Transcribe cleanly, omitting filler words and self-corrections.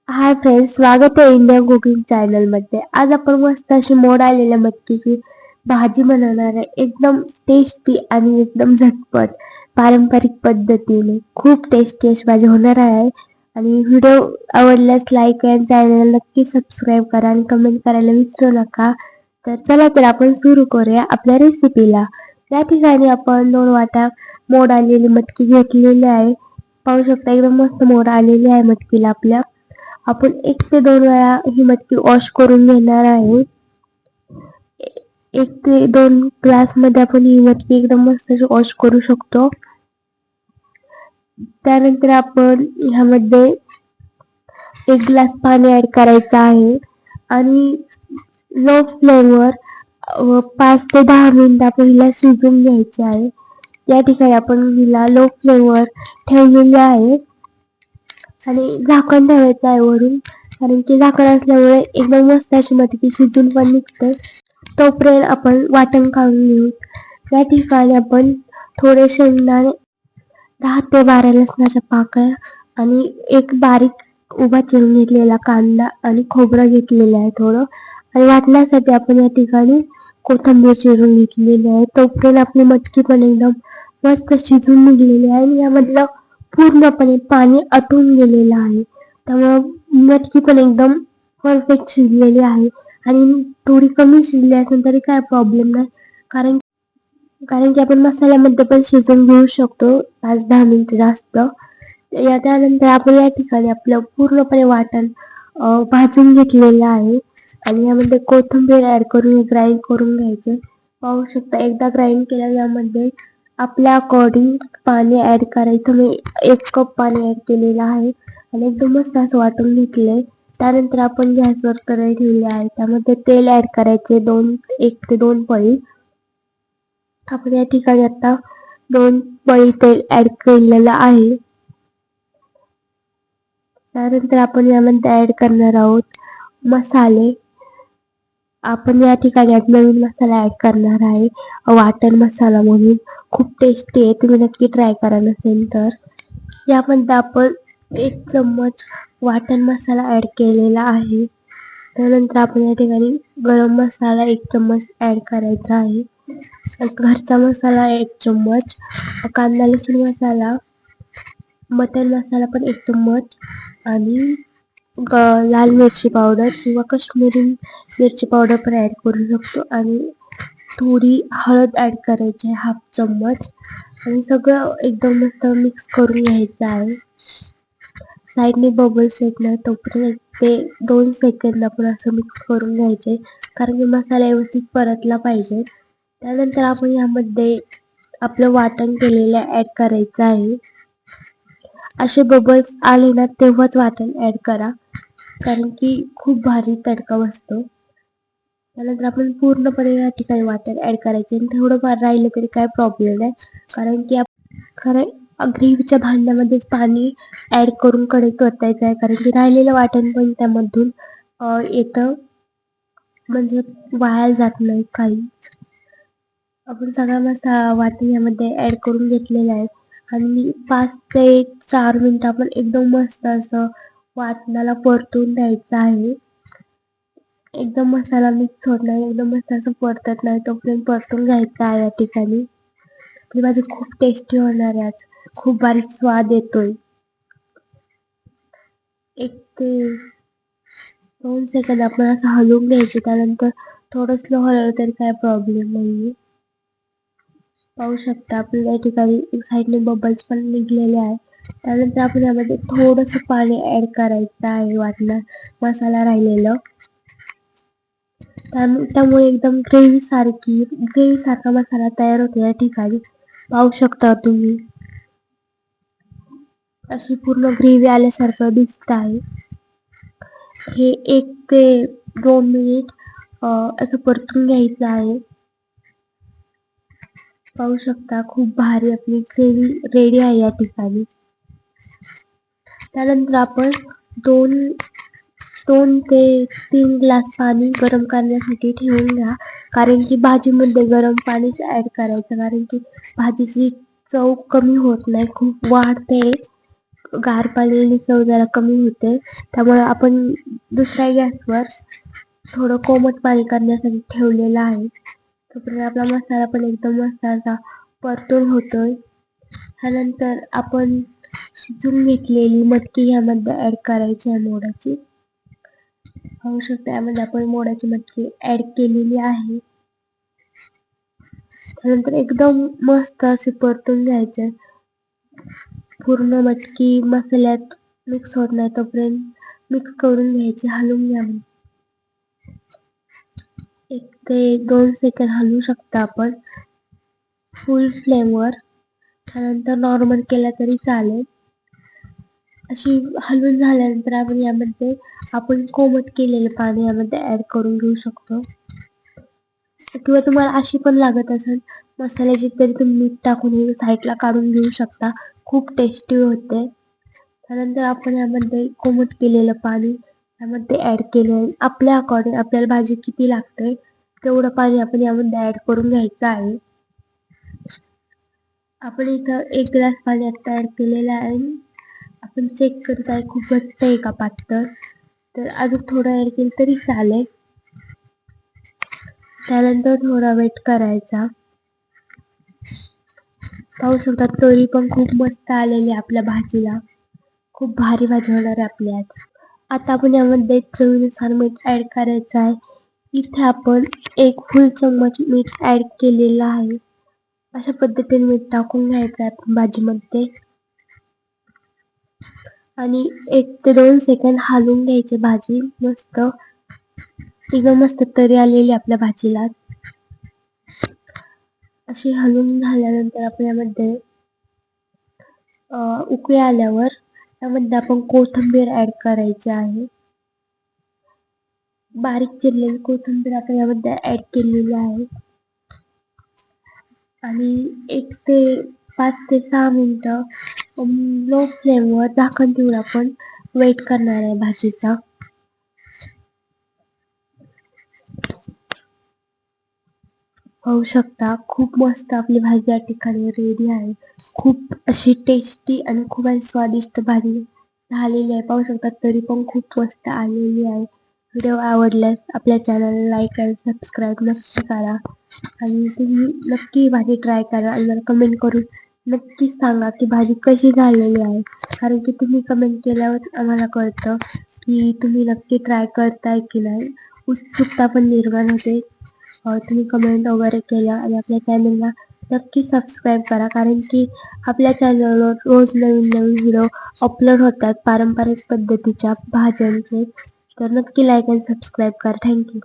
Hi friends, स्वागत आहे Indian cooking channel मध्ये. आज आपण मस्त अशी मोड आलेल्या मटकीची भाजी बनवणार आहे. एकदम टेस्टी आणि एकदम झटपट पारंपरिक पद्धतीने खूप टेस्टी अशी भाजी होणार आहे. आणि व्हिडिओ आवडल्यास लाईक आणि चॅनल नक्की सबस्क्राईब करा आणि कमेंट करायला विसरू नका. तर चला तर आपण सुरू करूया आपल्या रेसिपीला. या ठिकाणी आपण 2 वाट्या मोड आलेली मटकी घेतलेली आहे. पाहू शकता एकदम मस्त मोड आलेली आहे मटकीला आपल्या. आपण 1 ते 2 वेळा ही मटकी वॉश करून घेणार आहे. 1 ते 2 ग्लासमध्ये आपण ही मटकी एकदम मस्त अशी वॉश करू शकतो. त्यानंतर आपण ह्यामध्ये 1 ग्लास पाणी ॲड करायचं आहे आणि लो फ्लेमवर 5 ते 10 मिनिटं आपण हिला शिजवून घ्यायची आहे. या ठिकाणी आपण हिला लो फ्लेमवर ठेवलेली आहे आणि झाकण ठेवायचं आहे वरून, कारण की झाकण असल्यामुळे एकदम मस्त अशी मटकी शिजून पण निघते. तोपर्यंत आपण वाटण काढून घेऊ. या ठिकाणी आपण थोडे शेंगदाणे, 10 ते 12 लसणाच्या पाकळ्या आणि एक बारीक उभा चिरून घेतलेला कांदा आणि खोबरं घेतलेलं आहे थोडं. आणि वाटण्यासाठी आपण या ठिकाणी कोथिंबीर चिरून घेतलेली आहे. तोपर्यंत आपली मटकी पण एकदम मस्त शिजून निघलेली आहे आणि यामधलं पूर्णपणे पाणी आटून गेलेलं आहे. त्यामुळं मटकी पण एकदम परफेक्ट शिजलेली आहे. आणि थोडी कमी शिजली असेल तरी काय प्रॉब्लेम नाही, कारण कारण की आपण मसाल्यामध्ये पण शिजवून घेऊ शकतो 5-10 मिनिटं जास्त. त्यानंतर आपण या ठिकाणी आपलं पूर्णपणे वाटण भाजून घेतलेलं आहे आणि यामध्ये कोथिंबीर ॲड करून हे ग्राइंड करून घ्यायचे. पाहू शकता एकदा ग्राइंड केल्यावर यामध्ये आपल्या अकॉर्डिंग पाणी ॲड करायचं. मी 1 कप पाणी ॲड केलेलं आहे आणि एकदम मस्त असं वाटून घेतलंय. त्यानंतर आपण गॅसवर कढई ठेवली आहे. त्यामध्ये तेल ॲड करायचे 1 ते 2 पळी. आपण या ठिकाणी आता 2 पळी तेल ॲड केलेलं आहे. त्यानंतर आपण यामध्ये ॲड करणार आहोत मसाले. आपण या ठिकाणी नवीन मसाला ॲड करणार आहे, वाटण मसाला म्हणून. खूप टेस्टी आहे, तुम्ही नक्की ट्राय करा नसेल तर. यामध्ये आपण 1 चम्मच वाटण मसाला ॲड केलेला आहे. त्यानंतर आपण या ठिकाणी गरम मसाला 1 चम्मच ॲड करायचा आहे. घरचा मसाला 1 चम्मच, कांदा लसूण मसाला, मटन मसाला पण 1 चम्मच आणि लाल मिरची पावडर किंवा काश्मीरी मिरची पावडर पण ॲड करू शकतो आणि थोडी हळद ॲड करायची आहे 1/2 चम्मच आणि सगळं एकदम मस्त मिक्स करून घ्यायचं आहे. साईडने बबल्स येत नाही तोपर्यंत ते 2 सेकंद आपण असं मिक्स करून घ्यायचे, कारण की मसाला व्यवस्थित परतला पाहिजे. त्यानंतर आपण यामध्ये आपलं वाटण केलेलं ॲड करायचं आहे. असे बबल्स आले ना तेव्हाच वाटण ॲड करा, कारण की खूप भारी तडका बसतो. त्यानंतर आपण पूर्णपणे या ठिकाणी वाटण ॲड करायचे आणि थोडंफार राहिलं तरी काय प्रॉब्लेम नाही, कारण की ग्रेव्हीच्या भांड्यामध्येच पाणी ॲड करून कढईत ओतायचं आहे, कारण की राहिलेलं वाटण पण त्यामधून येतं, म्हणजे वाया जात नाही काही. आपण सगळा वाटण यामध्ये ॲड करून घेतलेला आहे आणि 5 ते 4 मिनिटं आपण एकदम मस्त असं वाटणाला परतून द्यायचं आहे. एकदम मसाला मिक्स होत नाही, एकदम मस्त असं परतत नाही तोपर्यंत परतून घ्यायचं आहे. या ठिकाणी ही भाजी खूप टेस्टी होणार आहे आज. खूप भारी स्वाद येतोय. 1 ते 2 सेकंद आपण असं हलवून घ्यायचं. त्यानंतर थोडं स्लो हलवलं तरी काय प्रॉब्लेम नाहीये. पाहू शकता आपल्याला या ठिकाणी एक साईडने बबल्स पण निघलेले आहे. त्यानंतर आपण यामध्ये थोडंसं पाणी ॲड करायचं आहे वाटणात मसाला राहिलेलं. त्यामुळे एकदम ग्रेव्हीसारखा मसाला तयार होतो. या ठिकाणी पाहू शकता तुम्ही अशी पूर्ण ग्रेव्ही आल्यासारखं दिसत आहे. हे 1 ते 2 मिनिट असं परतून घ्यायचं आहे. पाहू शकता खूप भारी आपली ग्रेव्ही रेडी आहे या ठिकाणी. त्यानंतर आपण 2 ते 3 ग्लास पाणी गरम करण्यासाठी ठेवून घ्या, कारण की भाजीमध्ये गरम पाणीच ॲड करायचं, कारण की भाजीची चव कमी होत नाही, खूप वाढते. गार पाण्याने चव जरा कमी होते, त्यामुळे आपण दुसऱ्या गॅसवर थोडं कोमट पाणी करण्यासाठी ठेवलेलं आहे. तोपर्यंत आपला मसाला पण एकदम मस्त असा परतून होतोय. त्यानंतर आपण शिजून घेतलेली मटकी यामध्ये ऍड करायची आहे मोडाची. पाहू शकता यामध्ये आपण मोडाची मटकी ऍड केलेली आहे. त्यानंतर एकदम मस्त असे परतून घ्यायचे. पूर्ण मटकी मसाल्यात मिक्स होत नाही तोपर्यंत मिक्स करून घ्यायची, हलवून घ्यावी. 1 ते 2 सेकंद हलवू शकता आपण फुल फ्लेमवर. त्यानंतर नॉर्मल केला तरी चालेल. अशी हलवून झाल्यानंतर आपण यामध्ये कोमट केलेले पाणी यामध्ये ऍड करून घेऊ शकतो, किंवा तुम्हाला अशी पण लागत असेल मसाल्याची तरी तुम्ही मीठ टाकून हे साईडला काढून घेऊ शकता. खूप टेस्टी होते. त्यानंतर आपण यामध्ये कोमट केलेलं पाणी यामध्ये ऍड केले. आपल्या अकॉर्डिंग आपल्याला भाजी किती लागते तेवढं पाणी आपण यामध्ये ऍड करून घ्यायचं आहे. आपण इथं 1 ग्लास पाणी आता ऍड केलेलं आहे. आपण चेक करत आहे खूप घट्ट आहे का पातळ, तर अजून थोडं ऍड केलं तरी चालेल. त्यानंतर थोडा वेट करायचा. पाहू शकता तरी पण खूप मस्त आलेली आपल्या भाजीला. खूप भारी भाजी होणार आहे आपली आज. आता आपण यामध्ये चवीनुसार मीठ ऍड करायचं आहे. इथे आपण 1 फुल चम्मच मीठ ऍड केलेलं आहे. अशा पद्धतीने मीठ टाकून घ्यायचं आहे भाजीमध्ये आणि 1 ते 2 सेकंद हलवून घ्यायची भाजी. मस्त एकदम मस्त तरी आलेली आपल्या भाजीला. अशी हलवून झाल्यानंतर आपण यामध्ये उकळी आल्यावर त्यामध्ये आपण कोथिंबीर ऍड करायची आहे. बारीक चिरलेली कोथिंबीर आपण यामध्ये ऍड केलेली आहे आणि 1 ते 5 ते 6 मिनिटं लो फ्लेमवर झाकण ठेवून आपण वेट करणार आहे भाजीचा. पाहू शकता खूप मस्त आपली भाजी या ठिकाणी रेडी आहे. खूप अशी टेस्टी आणि खूप स्वादिष्ट भाजी झालेली आहे. पाहू शकता तरी पण खूप मस्त आलेली आहे. व्हिडिओ आवडल्यास आपल्या चॅनलला लाईक आणि सबस्क्राईब नक्की करा आणि तुम्ही नक्की ही भाजी ट्राय करा आणि मला कमेंट करून नक्कीच सांगा की भाजी कशी झालेली आहे. कारण की तुम्ही कमेंट केल्यावर आम्हाला कळतं की तुम्ही नक्की ट्राय करताय की नाही. उत्सुकता पण निर्माण होते. तुम्ही कमेंट वगैरे केल्या आणि आपल्या चॅनलला नक्की सबस्क्राईब करा, कारण की आपल्या चॅनलवर रोज नवीन नवीन व्हिडिओ अपलोड होतात पारंपरिक पद्धतीच्या भाज्यांचे. तर नक्की लाईक आणि सबस्क्राईब करा. थँक्यू.